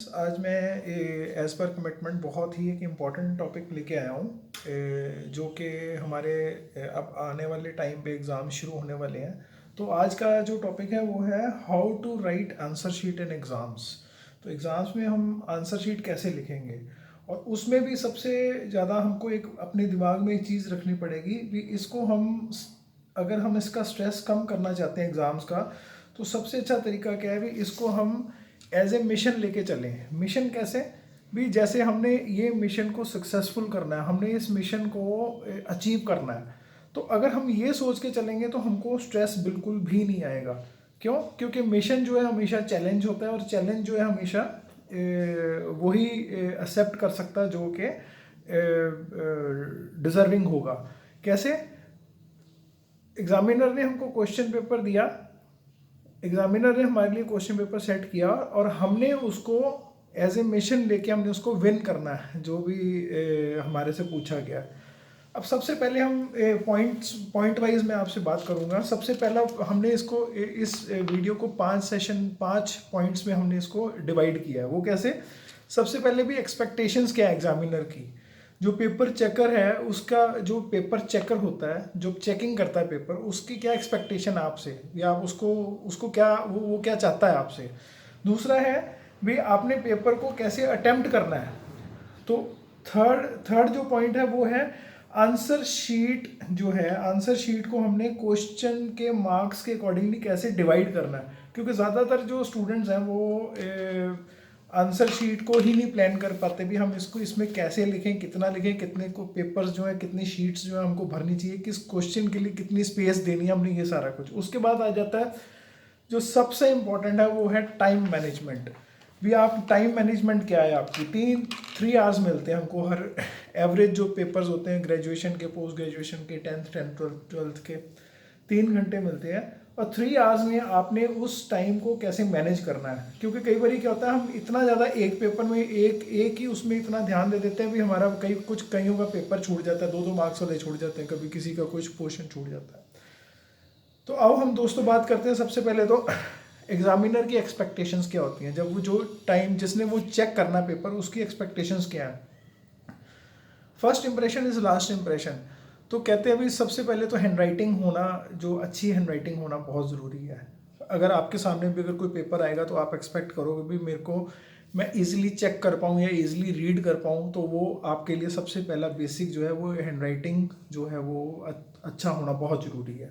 आज मैं as per commitment बहुत ही एक इम्पॉर्टेंट टॉपिक लेके आया हूँ जो कि हमारे अब आने वाले टाइम पे एग्ज़ाम शुरू होने वाले हैं। तो आज का जो टॉपिक है वो है how to write answer sheet in exams. तो एग्ज़ाम्स में हम आंसर शीट कैसे लिखेंगे, और उसमें भी सबसे ज़्यादा हमको एक अपने दिमाग में एक चीज़ रखनी पड़ेगी कि इसको हम अगर हम इसका स्ट्रेस कम करना चाहते हैं एग्ज़ाम्स का, तो सबसे अच्छा तरीका क्या है भी इसको हम एज ए मिशन लेके चलें। मिशन कैसे भी, जैसे हमने ये मिशन को सक्सेसफुल करना है, हमने इस मिशन को अचीव करना है, तो अगर हम ये सोच के चलेंगे तो हमको स्ट्रेस बिल्कुल भी नहीं आएगा। क्यों? क्योंकि मिशन जो है हमेशा चैलेंज होता है, और चैलेंज जो है हमेशा वही एक्सेप्ट कर सकता है जो कि डिज़र्विंग होगा। कैसे? एग्जामिनर ने हमको क्वेश्चन पेपर दिया, एग्जामिनर ने हमारे लिए क्वेश्चन पेपर सेट किया और हमने उसको एज ए मिशन लेके हमने उसको विन करना है जो भी हमारे से पूछा गया। अब सबसे पहले हम पॉइंट वाइज मैं आपसे बात करूंगा। सबसे पहला हमने इसको इस वीडियो को 5 पॉइंट्स में हमने इसको डिवाइड किया है। वो कैसे? सबसे पहले भी एक्सपेक्टेशंस क्या है एग्जामिनर की। जो पेपर चेकर है उसका, जो पेपर चेकर होता है जो चेकिंग करता है पेपर, उसकी क्या एक्सपेक्टेशन आपसे, या आप उसको उसको क्या वो क्या चाहता है आपसे। दूसरा है भी आपने पेपर को कैसे अटेम्प्ट करना है। तो थर्ड जो पॉइंट है वो है आंसर शीट। जो है आंसर शीट को हमने क्वेश्चन के मार्क्स के अकॉर्डिंगली कैसे डिवाइड करना है, क्योंकि ज़्यादातर जो स्टूडेंट्स हैं वो आंसर शीट को ही नहीं प्लान कर पाते भी हम इसको इसमें कैसे लिखें, कितना लिखें, कितने को पेपर्स जो है, कितनी शीट्स जो है हमको भरनी चाहिए, किस क्वेश्चन के लिए कितनी स्पेस देनी है हमने, ये सारा कुछ। उसके बाद आ जाता है जो सबसे इम्पोर्टेंट है वो है टाइम मैनेजमेंट। भी आप टाइम मैनेजमेंट क्या है आपकी, 3 आवर्स मिलते हैं हमको हर एवरेज जो पेपर्स होते हैं ग्रेजुएशन के, पोस्ट ग्रेजुएशन के, 10th 12th के 3 घंटे मिलते हैं। और 3 आवर्स में आपने उस टाइम को कैसे मैनेज करना है, क्योंकि कई बार क्या होता है हम इतना ज़्यादा एक पेपर में एक ही उसमें इतना ध्यान दे देते हैं भी हमारा कईयों का पेपर छूट जाता है, 2-2 मार्क्स वाले छूट जाते हैं, कभी किसी का कुछ पोर्शन छूट जाता है। तो अब हम दोस्तों बात करते हैं सबसे पहले तो एग्जामिनर की एक्सपेक्टेशंस क्या होती हैं। जब वो जो टाइम जिसने वो चेक करना पेपर, उसकी एक्सपेक्टेशंस क्या है। First impression is last impression. तो कहते हैं अभी सबसे पहले तो हैंड राइटिंग होना, जो अच्छी हैंड राइटिंग होना बहुत ज़रूरी है। अगर आपके सामने भी अगर कोई पेपर आएगा तो आप एक्सपेक्ट करोगे भी मेरे को मैं इजीली चेक कर पाऊँ या इजीली रीड कर पाऊँ, तो वो आपके लिए सबसे पहला बेसिक जो है वो हैंड राइटिंग जो है वो अच्छा होना बहुत ज़रूरी है।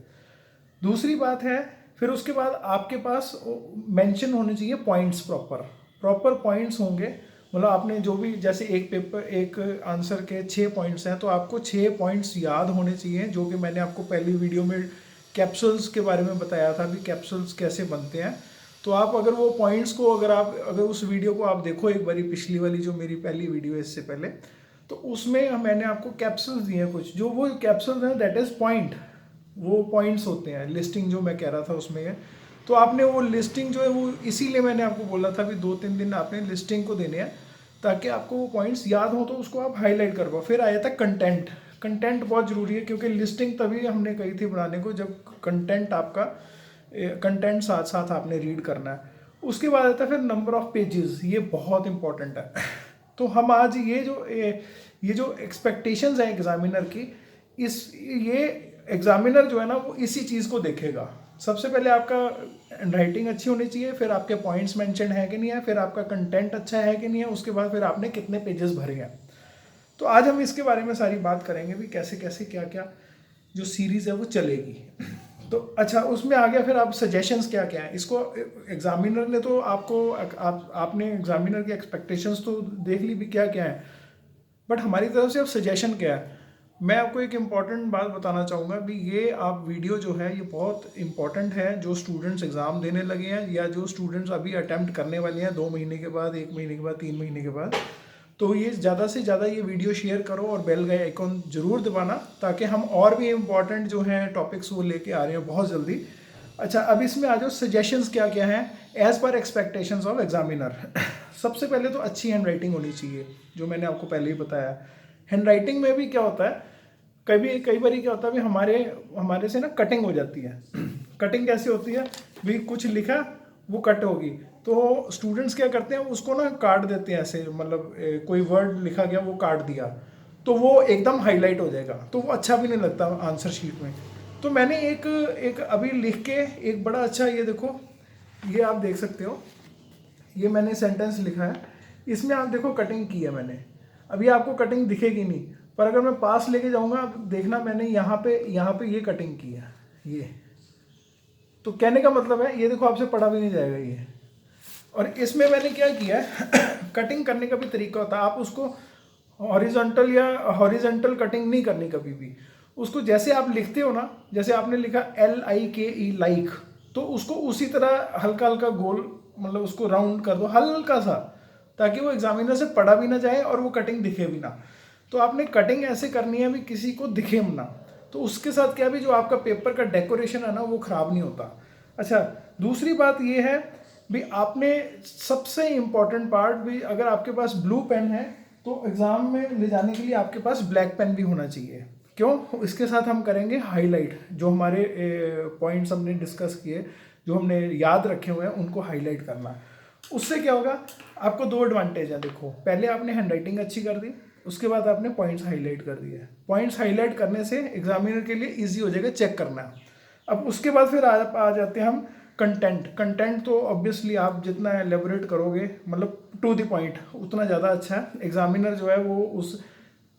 दूसरी बात है, फिर उसके बाद आपके पास मेंशन होने चाहिए पॉइंट्स, प्रॉपर प्रॉपर पॉइंट्स होंगे। मतलब आपने जो भी, जैसे एक पेपर एक आंसर के 6 पॉइंट्स हैं तो आपको 6 पॉइंट्स याद होने चाहिए, जो कि मैंने आपको पहली वीडियो में कैप्सूल्स के बारे में बताया था भी कैप्सूल्स कैसे बनते हैं। तो आप अगर वो पॉइंट्स को अगर उस वीडियो को आप देखो एक बारी, पिछली वाली जो मेरी पहली वीडियो है इससे पहले, तो उसमें मैंने आपको कैप्सूल्स दिए हैं कुछ, जो वो कैप्सूल्स हैं दैट इज़ पॉइंट, वो पॉइंट्स होते हैं। लिस्टिंग जो मैं कह रहा था उसमें है, तो आपने वो लिस्टिंग जो है वो इसीलिए मैंने आपको बोला था भी 2-3 दिन आपने लिस्टिंग को देने हैं ताकि आपको वो पॉइंट्स याद हो, तो उसको आप हाईलाइट कर पाओ। फिर आया था कंटेंट। कंटेंट बहुत ज़रूरी है, क्योंकि लिस्टिंग तभी हमने कही थी बनाने को जब कंटेंट आपका, कंटेंट साथ साथ आपने रीड करना है। उसके बाद आता है फिर नंबर ऑफ पेजेस, ये बहुत इंपॉर्टेंट है। तो हम आज ये जो एक्सपेक्टेशंस है एग्जामिनर की, इस ये एग्जामिनर जो है ना वो इसी चीज़ को देखेगा। सबसे पहले आपका राइटिंग अच्छी होनी चाहिए, फिर आपके पॉइंट्स मेंशन है कि नहीं है, फिर आपका कंटेंट अच्छा है कि नहीं है, उसके बाद फिर आपने कितने पेजेस भरे हैं। तो आज हम इसके बारे में सारी बात करेंगे भी कैसे कैसे क्या क्या जो सीरीज़ है वो चलेगी। तो अच्छा, उसमें आ गया फिर आप सजेशंस क्या क्या है इसको। एग्जामिनर ने तो आपने एग्जामिनर की एक्सपेक्टेशंस तो देख ली भी क्या क्या है, बट हमारी तरफ से अब सजेशन क्या है। मैं आपको एक इम्पॉर्टेंट बात बताना चाहूँगा भी, ये आप वीडियो जो है ये बहुत इंपॉर्टेंट है जो स्टूडेंट्स एग्ज़ाम देने लगे हैं, या जो स्टूडेंट्स अभी अटैम्प्ट करने वाले हैं 2 महीने के बाद, 1 महीने के बाद, 3 महीने के बाद। तो ये ज़्यादा से ज़्यादा ये वीडियो शेयर करो और बेल का आइकॉन ज़रूर दबाना, ताकि हम और भी इम्पॉर्टेंट जो हैं टॉपिक्स वो लेके आ रहे हैं बहुत जल्दी। अच्छा, अब इसमें आ जाओ सजेशंस क्या क्या हैं as per expectations of examiner. सबसे पहले तो अच्छी हैंड राइटिंग होनी चाहिए, जो मैंने आपको पहले ही बताया। हैंड राइटिंग में भी क्या होता है, कई बार क्या होता है भी हमारे से ना कटिंग हो जाती है। कटिंग कैसे होती है भी, कुछ लिखा वो कट होगी, तो स्टूडेंट्स क्या करते हैं, उसको ना काट देते हैं ऐसे, मतलब कोई वर्ड लिखा गया वो काट दिया तो वो एकदम हाईलाइट हो जाएगा, तो वो अच्छा भी नहीं लगता आंसर शीट में। तो मैंने एक अभी लिख के एक बड़ा अच्छा, ये देखो, ये आप देख सकते हो, ये मैंने सेंटेंस लिखा है, इसमें आप देखो कटिंग की है मैंने। अभी आपको कटिंग दिखेगी नहीं, पर अगर मैं पास लेके जाऊंगा, आप देखना मैंने यहाँ पे ये कटिंग की है, ये। तो कहने का मतलब है, ये देखो आपसे पढ़ा भी नहीं जाएगा ये। और इसमें मैंने क्या किया है कटिंग करने का भी तरीका होता है, आप उसको हॉरिजॉन्टल या हॉरिजॉन्टल कटिंग नहीं करनी कभी भी। उसको जैसे आप लिखते हो ना, जैसे आपने लिखा LIKE लाइक, तो उसको उसी तरह हल्का हल्का गोल, मतलब उसको राउंड कर दो हल्का सा, ताकि वो एग्जामिनर से पढ़ा भी ना जाए और वो कटिंग दिखे भी ना। तो आपने कटिंग ऐसे करनी है भी किसी को दिखे ना, तो उसके साथ क्या भी जो आपका पेपर का डेकोरेशन है ना वो खराब नहीं होता। अच्छा, दूसरी बात ये है भी, आपने सबसे इम्पॉर्टेंट पार्ट भी, अगर आपके पास ब्लू पेन है तो एग्ज़ाम में ले जाने के लिए आपके पास ब्लैक पेन भी होना चाहिए। क्यों? इसके साथ हम करेंगे हाईलाइट, जो हमारे पॉइंट्स हमने डिस्कस किए, जो हमने याद रखे हुए हैं, उनको हाईलाइट करना। उससे क्या होगा, आपको दो एडवांटेज है। देखो, पहले आपने हैंडराइटिंग अच्छी कर दी, उसके बाद आपने पॉइंट्स हाईलाइट कर दिए। पॉइंट्स हाईलाइट करने से एग्जामिनर के लिए ईजी हो जाएगा चेक करना। अब उसके बाद फिर आ जाते हैं हम कंटेंट तो ऑब्वियसली आप जितना एलेबोरेट करोगे, मतलब टू द पॉइंट, उतना ज़्यादा अच्छा है। एग्जामिनर जो है वो उस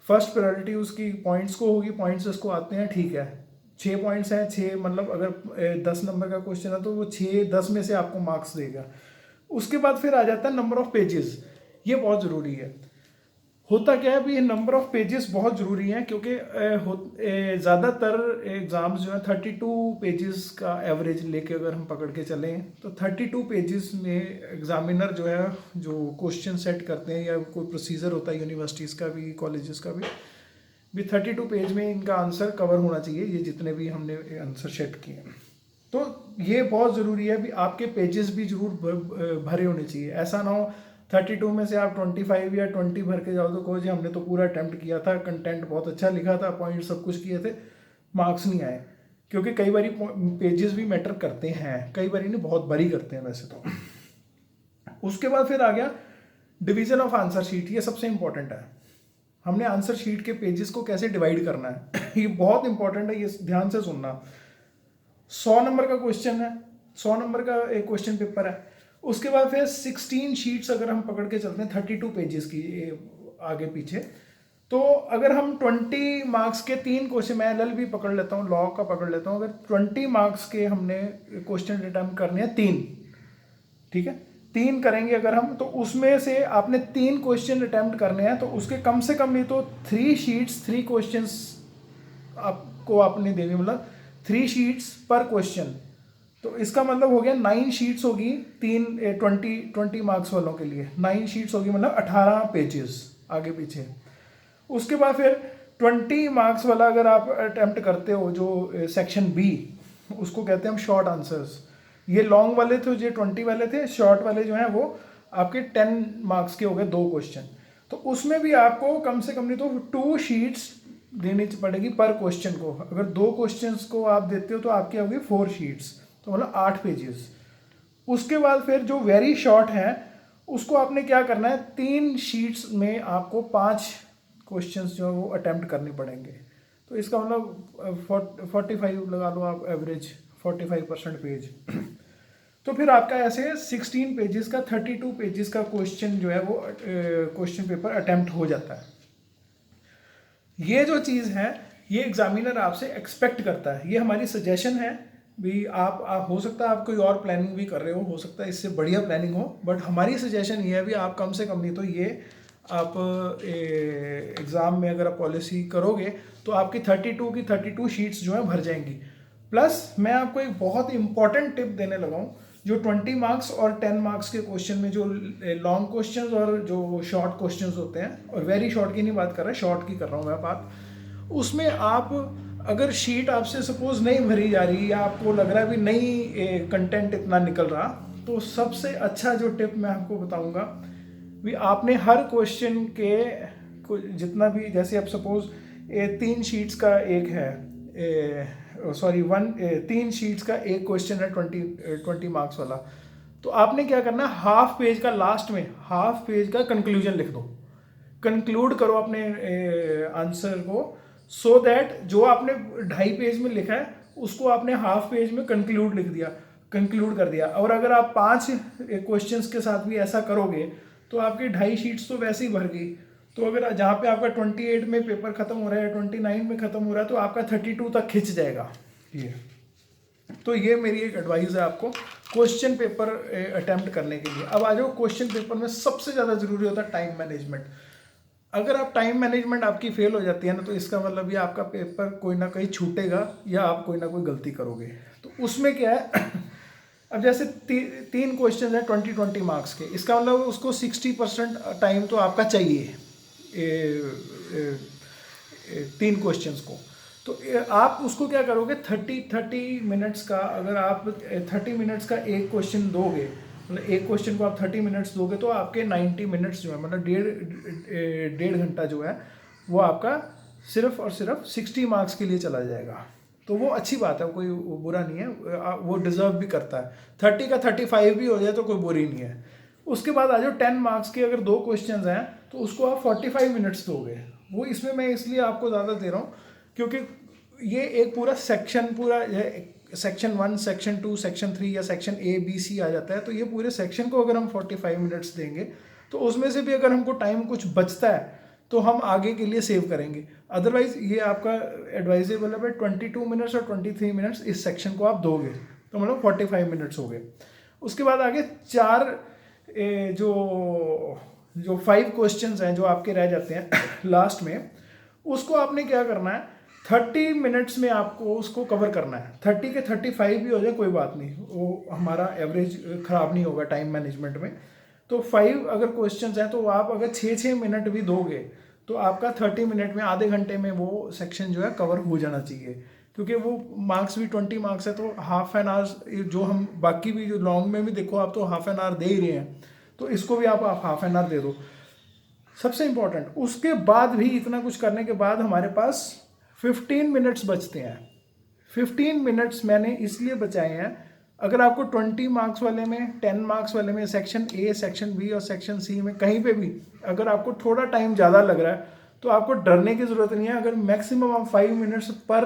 फर्स्ट प्रायोरिटी उसकी पॉइंट्स को होगी, पॉइंट्स उसको आते हैं, ठीक है, 6 पॉइंट्स हैं, 6 मतलब अगर 10 नंबर का क्वेश्चन है तो वो 6-10 में से आपको मार्क्स देगा। उसके बाद फिर आ जाता है नंबर ऑफ पेजेस, ये बहुत ज़रूरी है। होता क्या है भी, ये नंबर ऑफ पेजेस बहुत ज़रूरी हैं, क्योंकि ज़्यादातर एग्ज़ाम्स जो है 32 पेजेस का एवरेज लेके अगर हम पकड़ के चलें, तो 32 पेजेस में एग्ज़ामिनर जो है, जो क्वेश्चन सेट करते हैं, या कोई प्रोसीजर होता है यूनिवर्सिटीज़ का भी, कॉलेजेस का भी 32 पेज में इनका आंसर कवर होना चाहिए, ये जितने भी हमने आंसर सेट किए हैं। तो ये बहुत ज़रूरी है भी, आपके पेजेस भी जरूर भरे होने चाहिए। ऐसा ना हो 32 में से आप 25 या 20 भर के जाओ तो कहो जी हमने तो पूरा अटैम्प्ट किया था, कंटेंट बहुत अच्छा लिखा था, पॉइंट सब कुछ किए थे, मार्क्स नहीं आए। क्योंकि कई बारी पेजेस भी मैटर करते हैं, कई बारी नहीं, बहुत बारी करते हैं वैसे तो। उसके बाद फिर आ गया डिवीजन ऑफ आंसर शीट, ये सबसे इंपॉर्टेंट है। हमने आंसर शीट के पेजेस को कैसे डिवाइड करना है ये बहुत इंपॉर्टेंट है, ये ध्यान से सुनना। 100 नंबर का क्वेश्चन है, 100 नंबर का एक क्वेश्चन पेपर है। उसके बाद फिर 16 शीट्स अगर हम पकड़ के चलते हैं 32 पेजेस की आगे पीछे, तो अगर हम 20 मार्क्स के 3 क्वेश्चन, मैं LLB पकड़ लेता हूँ, लॉ का पकड़ लेता हूँ, अगर 20 मार्क्स के हमने क्वेश्चन अटेम्प्ट करने हैं 3, ठीक है, 3 करेंगे अगर हम, तो उसमें से आपने 3 क्वेश्चन अटेम्प्ट करने हैं, तो उसके कम से कम नहीं तो 3 शीट्स 3 क्वेश्चन आपको आपने देनी, मतलब 3 शीट्स पर क्वेश्चन। तो इसका मतलब हो गया 9 शीट्स होगी, 20 मार्क्स वालों के लिए 9 शीट्स होगी, मतलब 18 पेजेस आगे पीछे। उसके बाद फिर 20 मार्क्स वाला अगर आप अटेम्प्ट करते हो, जो सेक्शन B, उसको कहते हैं हम शॉर्ट आंसर्स। ये लॉन्ग वाले थे, जो 20 वाले थे, शॉर्ट वाले जो हैं वो आपके 10 मार्क्स के हो गए, 2 क्वेश्चन। तो उसमें भी आपको कम से कम नहीं तो 2 शीट्स देनी पड़ेगी पर क्वेश्चन को। अगर 2 क्वेश्चंस को आप देते हो तो आपकी होगी 4 शीट्स, तो मतलब 8 पेजेस। उसके बाद फिर जो वेरी शॉर्ट है उसको आपने क्या करना है, 3 शीट्स में आपको 5 क्वेश्चंस जो है वो अटेम्प्ट करने पड़ेंगे। तो इसका मतलब 45 लगा लो आप एवरेज, 45% पेज। तो फिर आपका ऐसे 16 पेजेस का 32 पेजेस का क्वेश्चन जो है वो क्वेश्चन पेपर अटेम्प्ट हो जाता है। ये जो चीज़ है ये एग्जामिनर आपसे एक्सपेक्ट करता है, ये हमारी सजेशन है भी। आप हो सकता है आप कोई और प्लानिंग भी कर रहे हो सकता है इससे बढ़िया प्लानिंग हो, बट हमारी सजेशन ये है भी आप कम से कम नहीं तो ये आप एग्ज़ाम में अगर आप पॉलिसी करोगे तो आपकी 32 शीट्स जो है भर जाएंगी। प्लस मैं आपको एक बहुत इंपॉर्टेंट टिप देने लगा हूँ, जो 20 मार्क्स और 10 मार्क्स के क्वेश्चन में जो लॉन्ग क्वेश्चंस और जो शॉर्ट क्वेश्चंस होते हैं, और वेरी शॉर्ट की नहीं बात कर रहा, शॉर्ट की कर रहा हूँ मैं बात, उसमें आप अगर शीट आपसे सपोज नहीं भरी जा रही या आपको लग रहा है भी नहीं कंटेंट इतना निकल रहा, तो सबसे अच्छा जो टिप मैं आपको बताऊंगा भी, आपने हर क्वेश्चन के जितना भी, जैसे अब सपोज 3 शीट्स का एक है, 3 शीट्स का एक क्वेश्चन है 20 मार्क्स वाला, तो आपने क्या करना है, हाफ पेज का लास्ट में हाफ पेज का कंक्लूजन लिख दो, कंक्लूड करो अपने आंसर को, सो दैट जो आपने 2.5 पेज में लिखा है उसको आपने हाफ पेज में कंक्लूड कर दिया। और अगर आप 5 क्वेश्चंस के साथ भी ऐसा करोगे तो आपकी 2.5 शीट्स तो वैसे ही भर गई। तो अगर जहाँ पे आपका 28 में पेपर खत्म हो रहा है, 29 में खत्म हो रहा है, तो आपका 32 तक खिंच जाएगा ये। तो ये मेरी एक एडवाइस है आपको क्वेश्चन पेपर अटेम्प्ट करने के लिए। अब आ जाओ, क्वेश्चन पेपर में सबसे ज़्यादा जरूरी होता है टाइम मैनेजमेंट। अगर आप टाइम मैनेजमेंट आपकी फेल हो जाती है ना, तो इसका मतलब ये आपका पेपर कोई ना कहीं छूटेगा या आप कोई ना कोई गलती करोगे। तो उसमें क्या है अब जैसे 3 क्वेश्चन है 20 मार्क्स के, इसका मतलब उसको 60% टाइम तो आपका चाहिए 3 क्वेश्चंस को। तो आप उसको क्या करोगे, 30 मिनट्स का, अगर आप 30 मिनट्स का एक क्वेश्चन दोगे, मतलब एक क्वेश्चन को आप 30 मिनट्स दोगे, तो आपके 90 मिनट्स जो है, मतलब डेढ़ घंटा जो है वो आपका सिर्फ और सिर्फ 60 मार्क्स के लिए चला जाएगा। तो वो अच्छी बात है, कोई बुरा नहीं है, वो डिज़र्व भी करता है। 30 का 35 भी हो जाए तो कोई बुरी नहीं है। उसके बाद आ जाओ 10 मार्क्स के अगर 2 क्वेश्चन हैं तो उसको आप 45 मिनट्स दोगे। वो इसमें मैं इसलिए आपको ज़्यादा दे रहा हूँ क्योंकि ये एक पूरा सेक्शन, सेक्शन 1, सेक्शन 2, सेक्शन 3 या सेक्शन ABC आ जाता है। तो ये पूरे सेक्शन को अगर हम 45 मिनट्स देंगे तो उसमें से भी अगर हमको टाइम कुछ बचता है तो हम आगे के लिए सेव करेंगे। अदरवाइज ये आपका एडवाइजेबल है 22 मिनट्स और 23 मिनट्स इस सेक्शन को आप दोगे, तो मतलब 45 मिनट्स हो गए। उसके बाद आगे 4 जो 5 क्वेश्चंस हैं जो आपके रह जाते हैं लास्ट में, उसको आपने क्या करना है, 30 मिनट्स में आपको उसको कवर करना है। 30 के 35 भी हो जाए कोई बात नहीं, वो हमारा एवरेज ख़राब नहीं होगा टाइम मैनेजमेंट में। तो 5 अगर क्वेश्चंस हैं तो आप अगर 6 मिनट भी दोगे तो आपका 30 मिनट में, आधे घंटे में वो सेक्शन जो है कवर हो जाना चाहिए। क्योंकि वो मार्क्स भी 20 मार्क्स है, तो हाफ एन आवर, जो हम बाकी भी जो लॉन्ग में भी देखो आप तो हाफ एन आवर दे ही रहे हैं, तो इसको भी आप हाफ एन आवर दे दो। सबसे इम्पॉर्टेंट, उसके बाद भी इतना कुछ करने के बाद हमारे पास 15 मिनट्स बचते हैं। 15 मिनट्स मैंने इसलिए बचाए हैं, अगर आपको 20 मार्क्स वाले में, 10 मार्क्स वाले में, सेक्शन A, सेक्शन B और सेक्शन C में कहीं पे भी अगर आपको थोड़ा टाइम ज़्यादा लग रहा है तो आपको डरने की ज़रूरत नहीं है। अगर मैक्सिमम आप 5 मिनट्स पर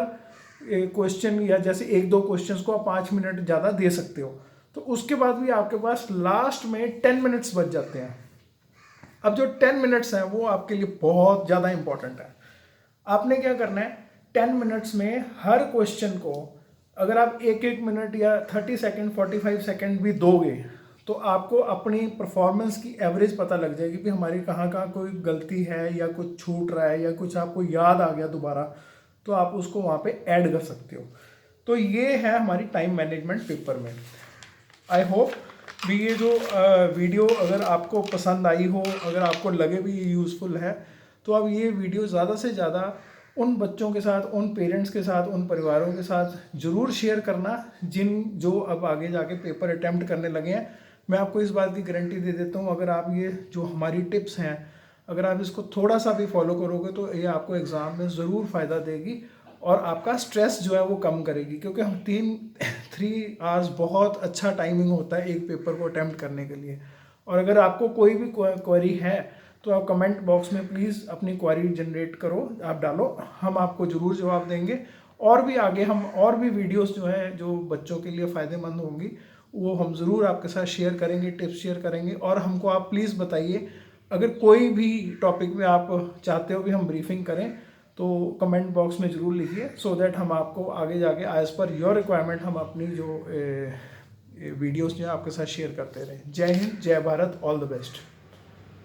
क्वेश्चन, या जैसे 1-2 क्वेश्चन को आप 5 मिनट ज़्यादा दे सकते हो, तो उसके बाद भी आपके पास लास्ट में 10 मिनट्स बच जाते हैं। अब जो 10 मिनट्स हैं वो आपके लिए बहुत ज़्यादा इंपॉर्टेंट है। आपने क्या करना है, 10 मिनट्स में हर क्वेश्चन को अगर आप 1-1 मिनट या 30 सेकंड, 45 सेकंड भी दोगे तो आपको अपनी परफॉर्मेंस की एवरेज पता लग जाएगी कि हमारी कहाँ कहाँ कोई गलती है या कुछ छूट रहा है या कुछ आपको याद आ गया दोबारा, तो आप उसको वहाँ पे ऐड कर सकते हो। तो ये है हमारी टाइम मैनेजमेंट पेपर में। आई होप भी ये जो वीडियो अगर आपको पसंद आई हो, अगर आपको लगे भी ये यूज़फुल है, तो अब ये वीडियो ज़्यादा से ज़्यादा उन बच्चों के साथ, उन पेरेंट्स के साथ, उन परिवारों के साथ ज़रूर शेयर करना जो अब आगे जाके पेपर अटैम्प्ट करने लगे हैं। मैं आपको इस बात की गारंटी दे देता हूँ, अगर आप ये जो हमारी टिप्स हैं, अगर आप इसको थोड़ा सा भी फॉलो करोगे तो ये आपको एग्ज़ाम में ज़रूर फ़ायदा देगी और आपका स्ट्रेस जो है वो कम करेगी। क्योंकि हम 3 आवर्स बहुत अच्छा टाइमिंग होता है एक पेपर को अटैम्प्ट करने के लिए। और अगर आपको कोई भी क्वेरी है तो आप कमेंट बॉक्स में प्लीज़ अपनी क्वेरी जनरेट करो, आप डालो, हम आपको ज़रूर जवाब देंगे। और भी आगे हम और भी वीडियोस जो हैं जो बच्चों के लिए फ़ायदेमंद होंगी वो हम ज़रूर आपके साथ शेयर करेंगे, टिप्स शेयर करेंगे। और हमको आप प्लीज़ बताइए, अगर कोई भी टॉपिक में आप चाहते हो कि हम ब्रीफिंग करें तो कमेंट बॉक्स में ज़रूर लिखिए, सो दैट हम आपको आगे जाके एज़ पर योर रिक्वायरमेंट हम अपनी जो वीडियोस जो है आपके साथ शेयर करते रहें। जय हिंद, जय भारत, ऑल द बेस्ट।